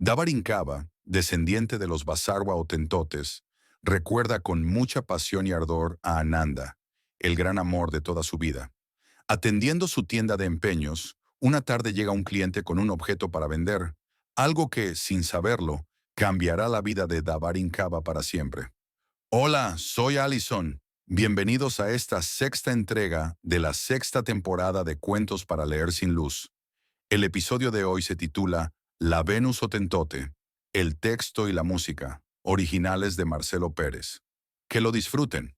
Dabarinkaba, descendiente de los Basarwa Otentotes, recuerda con mucha pasión y ardor a Ananda, el gran amor de toda su vida. Atendiendo su tienda de empeños, una tarde llega un cliente con un objeto para vender, algo que, sin saberlo, cambiará la vida de Dabarinkaba para siempre. Hola, soy Allison. Bienvenidos a esta sexta entrega de la sexta temporada de Cuentos para leer sin luz. El episodio de hoy se titula La Venus Otentote, el texto y la música, originales de Marcelo Pérez. Que lo disfruten.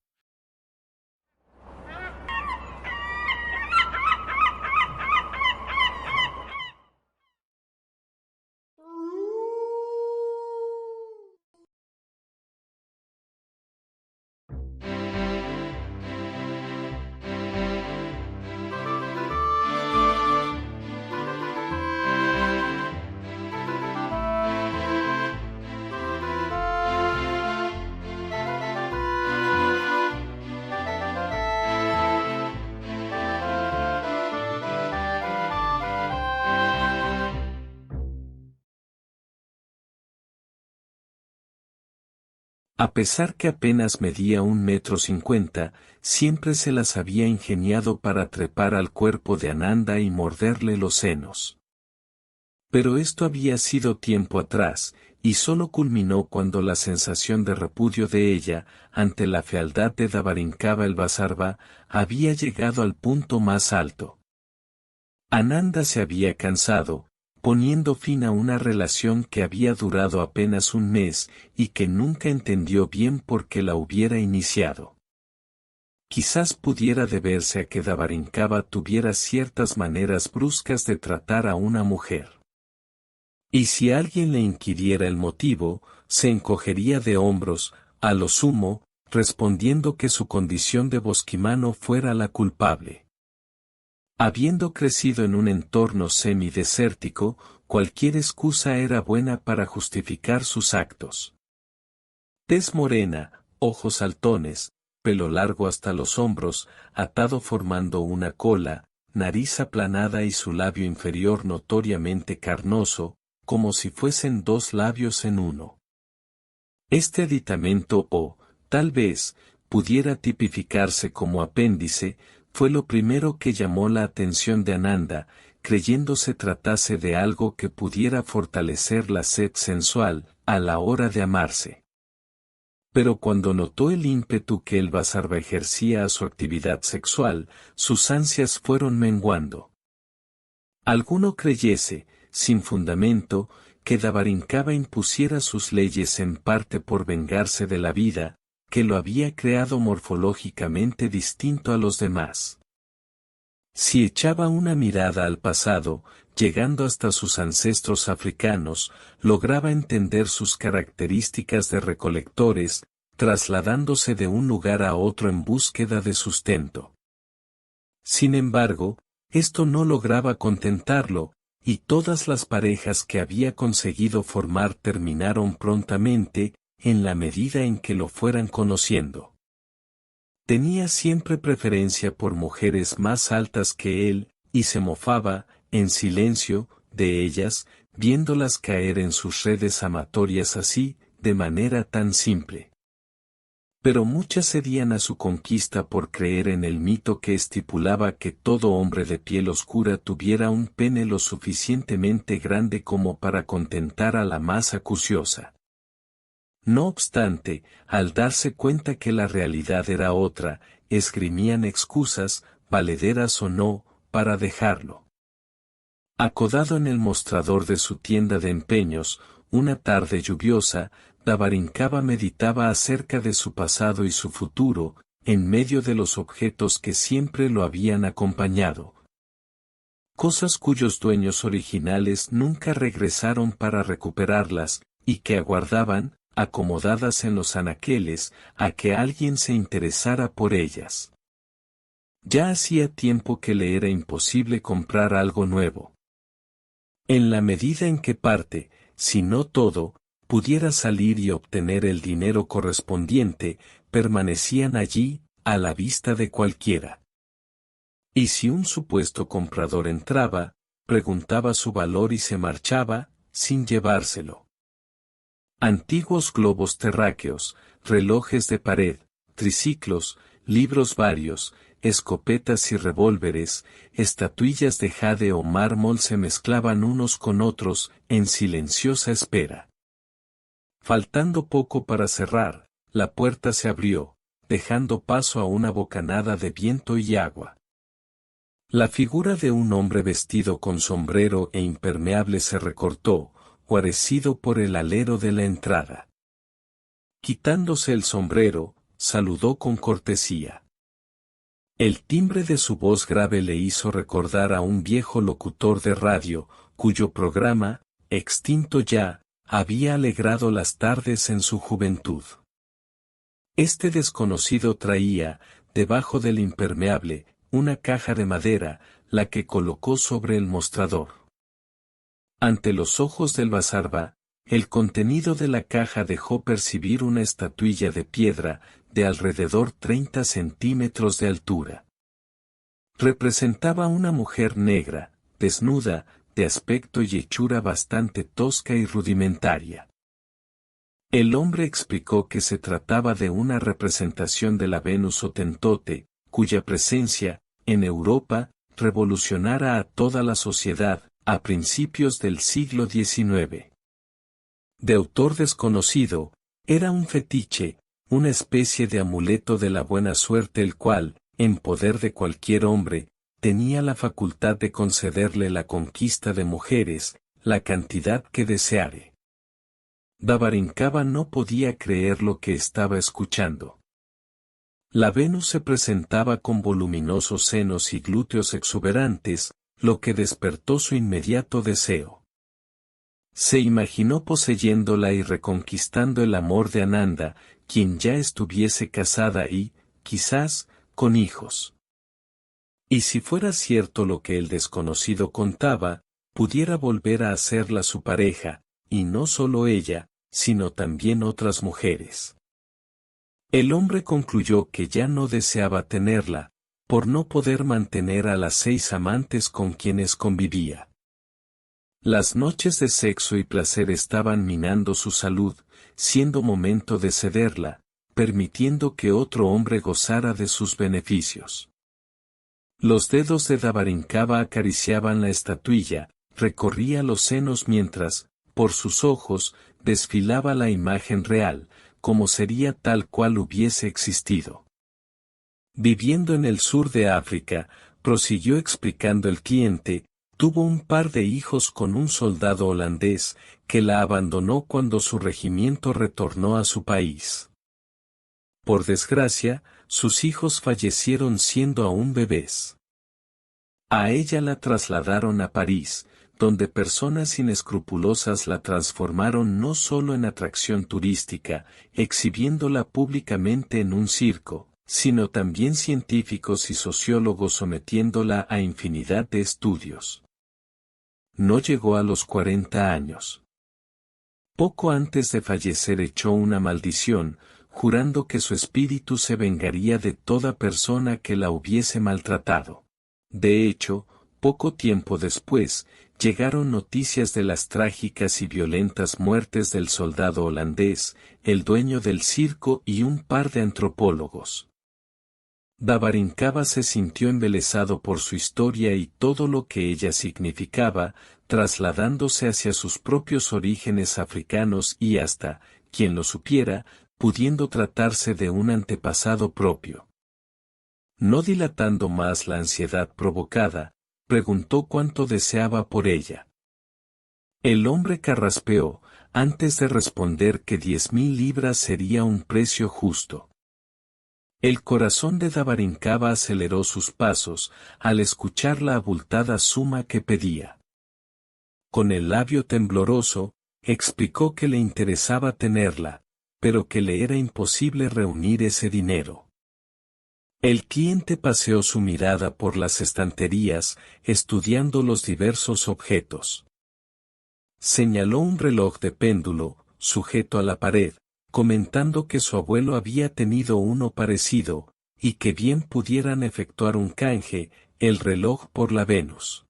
A pesar que apenas medía 1,50 m, siempre se las había ingeniado para trepar al cuerpo de Ananda y morderle los senos. Pero esto había sido tiempo atrás, y solo culminó cuando la sensación de repudio de ella, ante la fealdad de Dabarinkaba el Basarva, había llegado al punto más alto. Ananda se había cansado, poniendo fin a una relación que había durado apenas un mes y que nunca entendió bien por qué la hubiera iniciado. Quizás pudiera deberse a que Dabarinkaba tuviera ciertas maneras bruscas de tratar a una mujer. Y si alguien le inquiriera el motivo, se encogería de hombros, a lo sumo, respondiendo que su condición de bosquimano fuera la culpable. Habiendo crecido en un entorno semidesértico, cualquier excusa era buena para justificar sus actos. Tez morena, ojos saltones, pelo largo hasta los hombros, atado formando una cola, nariz aplanada y su labio inferior notoriamente carnoso, como si fuesen dos labios en uno. Este aditamento tal vez, pudiera tipificarse como apéndice, fue lo primero que llamó la atención de Ananda, creyendo se tratase de algo que pudiera fortalecer la sed sensual, a la hora de amarse. Pero cuando notó el ímpetu que el Basarva ejercía a su actividad sexual, sus ansias fueron menguando. Alguno creyese, sin fundamento, que Dabarinkaba impusiera sus leyes en parte por vengarse de la vida, que lo había creado morfológicamente distinto a los demás. Si echaba una mirada al pasado, llegando hasta sus ancestros africanos, lograba entender sus características de recolectores, trasladándose de un lugar a otro en búsqueda de sustento. Sin embargo, esto no lograba contentarlo, y todas las parejas que había conseguido formar terminaron prontamente, en la medida en que lo fueran conociendo. Tenía siempre preferencia por mujeres más altas que él, y se mofaba, en silencio, de ellas, viéndolas caer en sus redes amatorias así, de manera tan simple. Pero muchas cedían a su conquista por creer en el mito que estipulaba que todo hombre de piel oscura tuviera un pene lo suficientemente grande como para contentar a la más acuciosa. No obstante, al darse cuenta que la realidad era otra, esgrimían excusas, valederas o no, para dejarlo. Acodado en el mostrador de su tienda de empeños, una tarde lluviosa, Dabarinkaba meditaba acerca de su pasado y su futuro, en medio de los objetos que siempre lo habían acompañado. Cosas cuyos dueños originales nunca regresaron para recuperarlas, y que aguardaban, acomodadas en los anaqueles, a que alguien se interesara por ellas. Ya hacía tiempo que le era imposible comprar algo nuevo. En la medida en que parte, si no todo, pudiera salir y obtener el dinero correspondiente, permanecían allí, a la vista de cualquiera. Y si un supuesto comprador entraba, preguntaba su valor y se marchaba, sin llevárselo. Antiguos globos terráqueos, relojes de pared, triciclos, libros varios, escopetas y revólveres, estatuillas de jade o mármol se mezclaban unos con otros, en silenciosa espera. Faltando poco para cerrar, la puerta se abrió, dejando paso a una bocanada de viento y agua. La figura de un hombre vestido con sombrero e impermeable se recortó, guarecido por el alero de la entrada. Quitándose el sombrero, saludó con cortesía. El timbre de su voz grave le hizo recordar a un viejo locutor de radio, cuyo programa, extinto ya, había alegrado las tardes en su juventud. Este desconocido traía, debajo del impermeable, una caja de madera, la que colocó sobre el mostrador. Ante los ojos del Basarba, el contenido de la caja dejó percibir una estatuilla de piedra, de alrededor 30 centímetros de altura. Representaba una mujer negra, desnuda, de aspecto y hechura bastante tosca y rudimentaria. El hombre explicó que se trataba de una representación de la Venus Hotentote, cuya presencia, en Europa, revolucionara a toda la sociedad, a principios del siglo XIX. De autor desconocido, era un fetiche, una especie de amuleto de la buena suerte el cual, en poder de cualquier hombre, tenía la facultad de concederle la conquista de mujeres, la cantidad que deseare. Dabarinkava no podía creer lo que estaba escuchando. La Venus se presentaba con voluminosos senos y glúteos exuberantes, lo que despertó su inmediato deseo. Se imaginó poseyéndola y reconquistando el amor de Ananda, quien ya estuviese casada y, quizás, con hijos. Y si fuera cierto lo que el desconocido contaba, pudiera volver a hacerla su pareja, y no solo ella, sino también otras mujeres. El hombre concluyó que ya no deseaba tenerla, por no poder mantener a las 6 amantes con quienes convivía. Las noches de sexo y placer estaban minando su salud, siendo momento de cederla, permitiendo que otro hombre gozara de sus beneficios. Los dedos de Dabarinkava acariciaban la estatuilla, recorría los senos mientras, por sus ojos, desfilaba la imagen real, como sería tal cual hubiese existido. Viviendo en el sur de África, prosiguió explicando el cliente, tuvo un par de hijos con un soldado holandés, que la abandonó cuando su regimiento retornó a su país. Por desgracia, sus hijos fallecieron siendo aún bebés. A ella la trasladaron a París, donde personas inescrupulosas la transformaron no solo en atracción turística, exhibiéndola públicamente en un circo, sino también científicos y sociólogos sometiéndola a infinidad de estudios. No llegó a los 40 años. Poco antes de fallecer echó una maldición, jurando que su espíritu se vengaría de toda persona que la hubiese maltratado. De hecho, poco tiempo después, llegaron noticias de las trágicas y violentas muertes del soldado holandés, el dueño del circo y un par de antropólogos. Dabarinkava se sintió embelesado por su historia y todo lo que ella significaba, trasladándose hacia sus propios orígenes africanos y hasta, quien lo supiera, pudiendo tratarse de un antepasado propio. No dilatando más la ansiedad provocada, preguntó cuánto deseaba por ella. El hombre carraspeó, antes de responder que 10.000 libras sería un precio justo. El corazón de Dabarinkava aceleró sus pasos, al escuchar la abultada suma que pedía. Con el labio tembloroso, explicó que le interesaba tenerla, pero que le era imposible reunir ese dinero. El cliente paseó su mirada por las estanterías, estudiando los diversos objetos. Señaló un reloj de péndulo, sujeto a la pared, comentando que su abuelo había tenido uno parecido, y que bien pudieran efectuar un canje, el reloj por la Venus.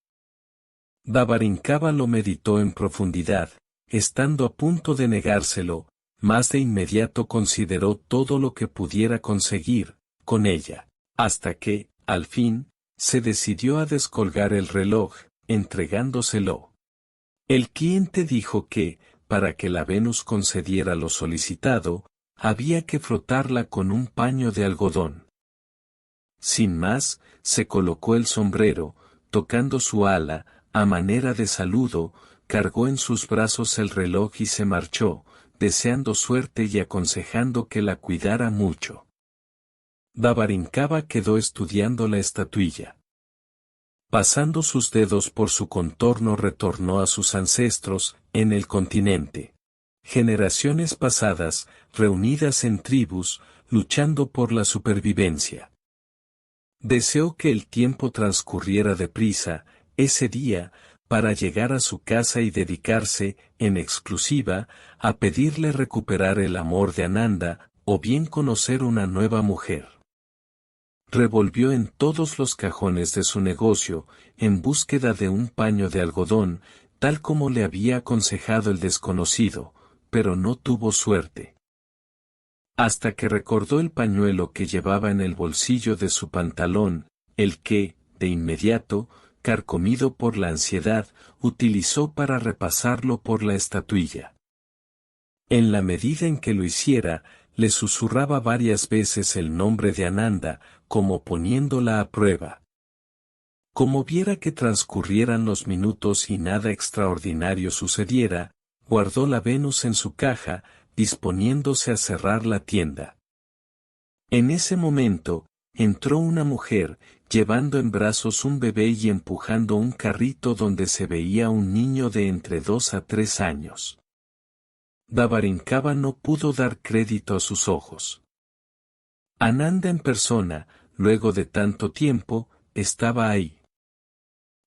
Dabarinkava lo meditó en profundidad, estando a punto de negárselo, más de inmediato consideró todo lo que pudiera conseguir con ella, hasta que, al fin, se decidió a descolgar el reloj, entregándoselo. El cliente dijo que, para que la Venus concediera lo solicitado, había que frotarla con un paño de algodón. Sin más, se colocó el sombrero, tocando su ala, a manera de saludo, cargó en sus brazos el reloj y se marchó, deseando suerte y aconsejando que la cuidara mucho. Dabarinkava quedó estudiando la estatuilla. Pasando sus dedos por su contorno retornó a sus ancestros, en el continente. Generaciones pasadas, reunidas en tribus, luchando por la supervivencia. Deseó que el tiempo transcurriera deprisa, ese día, para llegar a su casa y dedicarse, en exclusiva, a pedirle recuperar el amor de Ananda, o bien conocer una nueva mujer. Revolvió en todos los cajones de su negocio, en búsqueda de un paño de algodón, tal como le había aconsejado el desconocido, pero no tuvo suerte. Hasta que recordó el pañuelo que llevaba en el bolsillo de su pantalón, el que, de inmediato, carcomido por la ansiedad, utilizó para repasarlo por la estatuilla. En la medida en que lo hiciera, le susurraba varias veces el nombre de Ananda, como poniéndola a prueba. Como viera que transcurrieran los minutos y nada extraordinario sucediera, guardó la Venus en su caja, disponiéndose a cerrar la tienda. En ese momento, entró una mujer, llevando en brazos un bebé y empujando un carrito donde se veía un niño de entre 2 a 3 años. Dabarinkava no pudo dar crédito a sus ojos. Ananda en persona, luego de tanto tiempo, estaba ahí.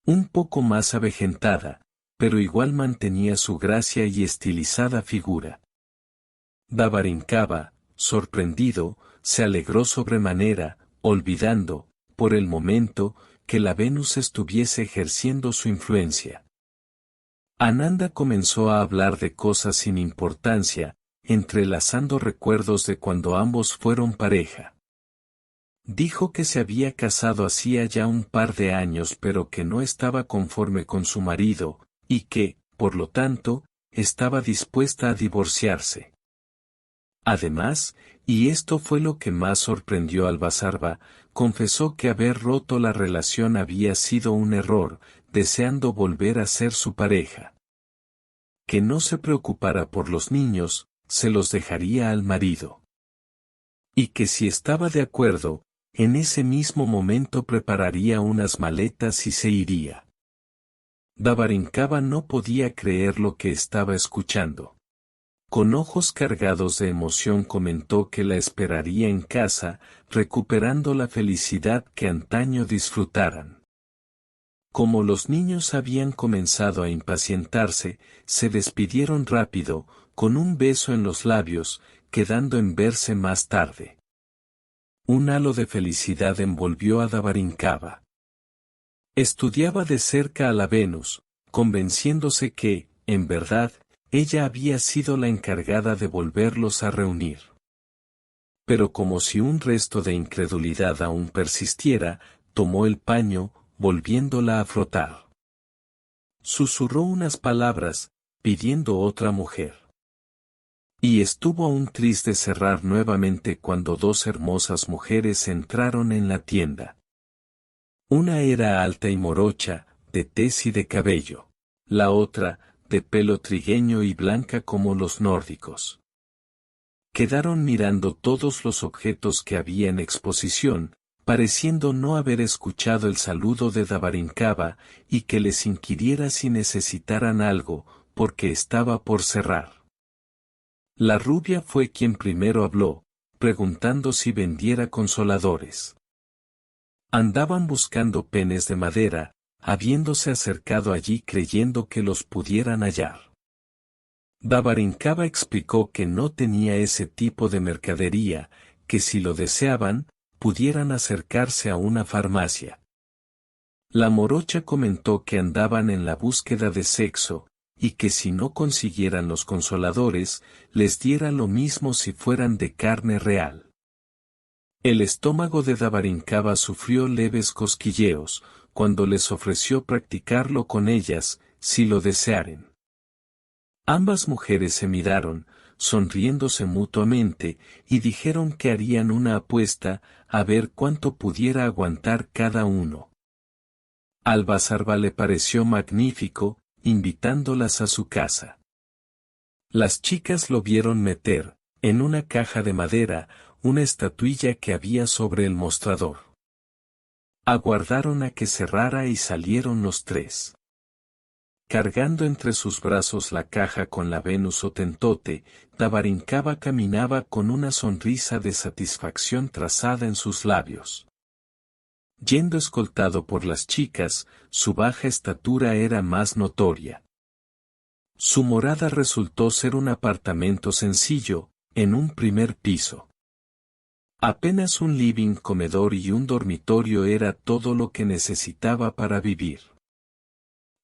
Un poco más avejentada, pero igual mantenía su gracia y estilizada figura. Dabarinkava, sorprendido, se alegró sobremanera, olvidando, por el momento, que la Venus estuviese ejerciendo su influencia. Ananda comenzó a hablar de cosas sin importancia, entrelazando recuerdos de cuando ambos fueron pareja. Dijo que se había casado hacía ya un par de años pero que no estaba conforme con su marido, y que, por lo tanto, estaba dispuesta a divorciarse. Además, y esto fue lo que más sorprendió al Vasarva, confesó que haber roto la relación había sido un error, deseando volver a ser su pareja. Que no se preocupara por los niños, se los dejaría al marido. Y que si estaba de acuerdo, en ese mismo momento prepararía unas maletas y se iría. Dabarinkava no podía creer lo que estaba escuchando. Con ojos cargados de emoción comentó que la esperaría en casa, recuperando la felicidad que antaño disfrutaran. Como los niños habían comenzado a impacientarse, se despidieron rápido, con un beso en los labios, quedando en verse más tarde. Un halo de felicidad envolvió a Dabarinkava. Estudiaba de cerca a la Venus, convenciéndose que, en verdad, ella había sido la encargada de volverlos a reunir. Pero como si un resto de incredulidad aún persistiera, tomó el paño, volviéndola a frotar. Susurró unas palabras, pidiendo otra mujer. Y estuvo aún triste cerrar nuevamente cuando 2 hermosas mujeres entraron en la tienda. Una era alta y morocha, de tez y de cabello. La otra, de pelo trigueño y blanca como los nórdicos. Quedaron mirando todos los objetos que había en exposición, pareciendo no haber escuchado el saludo de Dabarinkava y que les inquiriera si necesitaran algo, porque estaba por cerrar. La rubia fue quien primero habló, preguntando si vendiera consoladores. Andaban buscando penes de madera, habiéndose acercado allí creyendo que los pudieran hallar. Dabarinkava explicó que no tenía ese tipo de mercadería, que si lo deseaban, pudieran acercarse a una farmacia. La morocha comentó que andaban en la búsqueda de sexo, y que si no consiguieran los consoladores, les diera lo mismo si fueran de carne real. El estómago de Dabarinkava sufrió leves cosquilleos, cuando les ofreció practicarlo con ellas, si lo desearen. Ambas mujeres se miraron, sonriéndose mutuamente, y dijeron que harían una apuesta, a ver cuánto pudiera aguantar cada uno. Al Basarba le pareció magnífico, invitándolas a su casa. Las chicas lo vieron meter, en una caja de madera, una estatuilla que había sobre el mostrador. Aguardaron a que cerrara y salieron los tres. Cargando entre sus brazos la caja con la Venus Hotentote, Dabarinkava caminaba con una sonrisa de satisfacción trazada en sus labios. Yendo escoltado por las chicas, su baja estatura era más notoria. Su morada resultó ser un apartamento sencillo, en un primer piso. Apenas un living, comedor y un dormitorio era todo lo que necesitaba para vivir.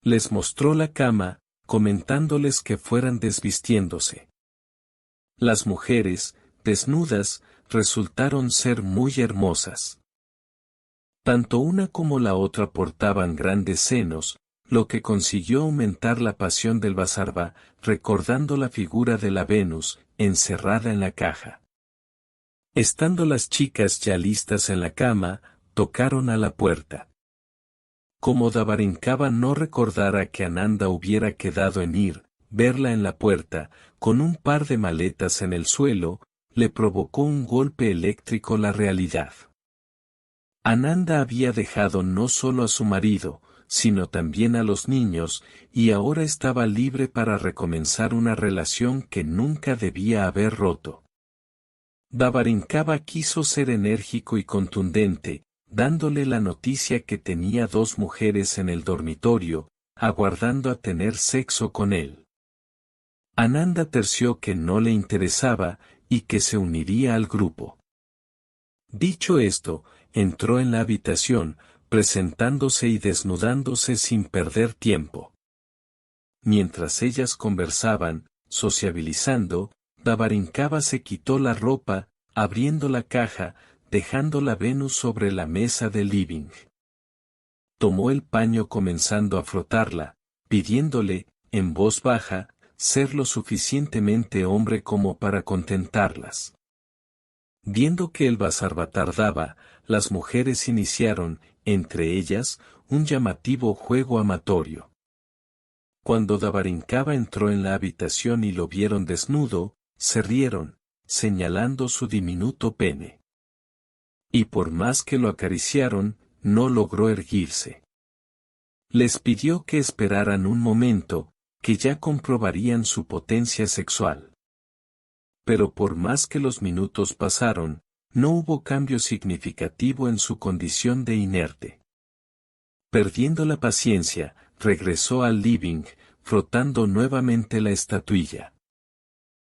Les mostró la cama, comentándoles que fueran desvistiéndose. Las mujeres, desnudas, resultaron ser muy hermosas. Tanto una como la otra portaban grandes senos, lo que consiguió aumentar la pasión del Basarba, recordando la figura de la Venus, encerrada en la caja. Estando las chicas ya listas en la cama, tocaron a la puerta. Como Dabarinkava no recordara que Ananda hubiera quedado en ir, verla en la puerta, con un par de maletas en el suelo, le provocó un golpe eléctrico la realidad. Ananda había dejado no solo a su marido, sino también a los niños, y ahora estaba libre para recomenzar una relación que nunca debía haber roto. Dabarinkava quiso ser enérgico y contundente, dándole la noticia que tenía dos mujeres en el dormitorio, aguardando a tener sexo con él. Ananda terció que no le interesaba, y que se uniría al grupo. Dicho esto, entró en la habitación, presentándose y desnudándose sin perder tiempo. Mientras ellas conversaban, sociabilizando, Dabarinkava se quitó la ropa, abriendo la caja, dejando la Venus sobre la mesa del living. Tomó el paño comenzando a frotarla, pidiéndole, en voz baja, ser lo suficientemente hombre como para contentarlas. Viendo que el Basarba tardaba, las mujeres iniciaron, entre ellas, un llamativo juego amatorio. Cuando Dabarinkava entró en la habitación y lo vieron desnudo, se rieron, señalando su diminuto pene. Y por más que lo acariciaron, no logró erguirse. Les pidió que esperaran un momento, que ya comprobarían su potencia sexual. Pero por más que los minutos pasaron, no hubo cambio significativo en su condición de inerte. Perdiendo la paciencia, regresó al living, frotando nuevamente la estatuilla.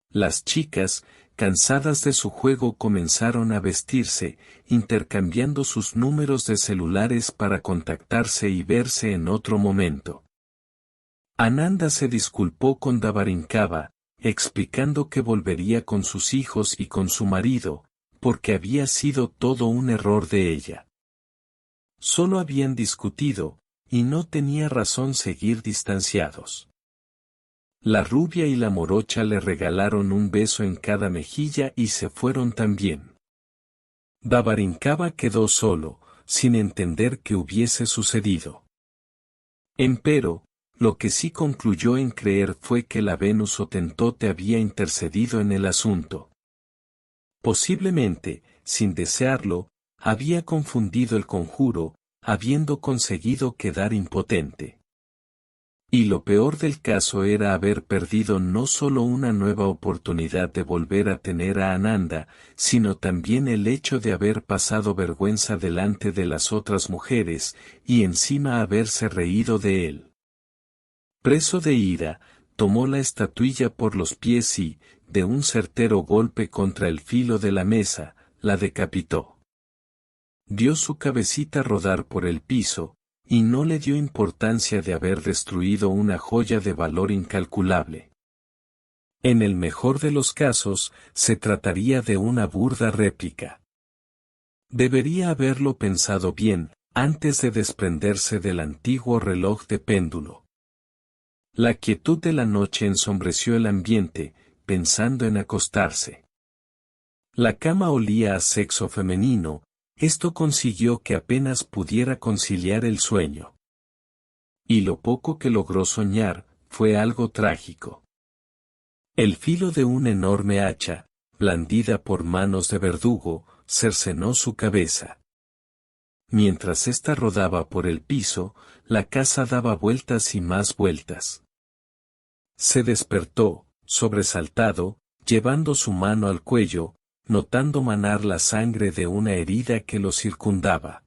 Las chicas, cansadas de su juego, comenzaron a vestirse, intercambiando sus números de celulares para contactarse y verse en otro momento. Ananda se disculpó con Dabarinkava, explicando que volvería con sus hijos y con su marido, porque había sido todo un error de ella. Solo habían discutido, y no tenía razón seguir distanciados. La rubia y la morocha le regalaron un beso en cada mejilla y se fueron también. Dabarinkava quedó solo, sin entender qué hubiese sucedido. Empero, lo que sí concluyó en creer fue que la Venus Hotentote había intercedido en el asunto. Posiblemente, sin desearlo, había confundido el conjuro, habiendo conseguido quedar impotente. Y lo peor del caso era haber perdido no solo una nueva oportunidad de volver a tener a Ananda, sino también el hecho de haber pasado vergüenza delante de las otras mujeres, y encima haberse reído de él. Preso de ira, tomó la estatuilla por los pies y, de un certero golpe contra el filo de la mesa, la decapitó. Dio su cabecita a rodar por el piso, y no le dio importancia de haber destruido una joya de valor incalculable. En el mejor de los casos, se trataría de una burda réplica. Debería haberlo pensado bien, antes de desprenderse del antiguo reloj de péndulo. La quietud de la noche ensombreció el ambiente, pensando en acostarse. La cama olía a sexo femenino, esto consiguió que apenas pudiera conciliar el sueño. Y lo poco que logró soñar, fue algo trágico. El filo de una enorme hacha, blandida por manos de verdugo, cercenó su cabeza. Mientras ésta rodaba por el piso, la casa daba vueltas y más vueltas. Se despertó, sobresaltado, llevando su mano al cuello, notando manar la sangre de una herida que lo circundaba.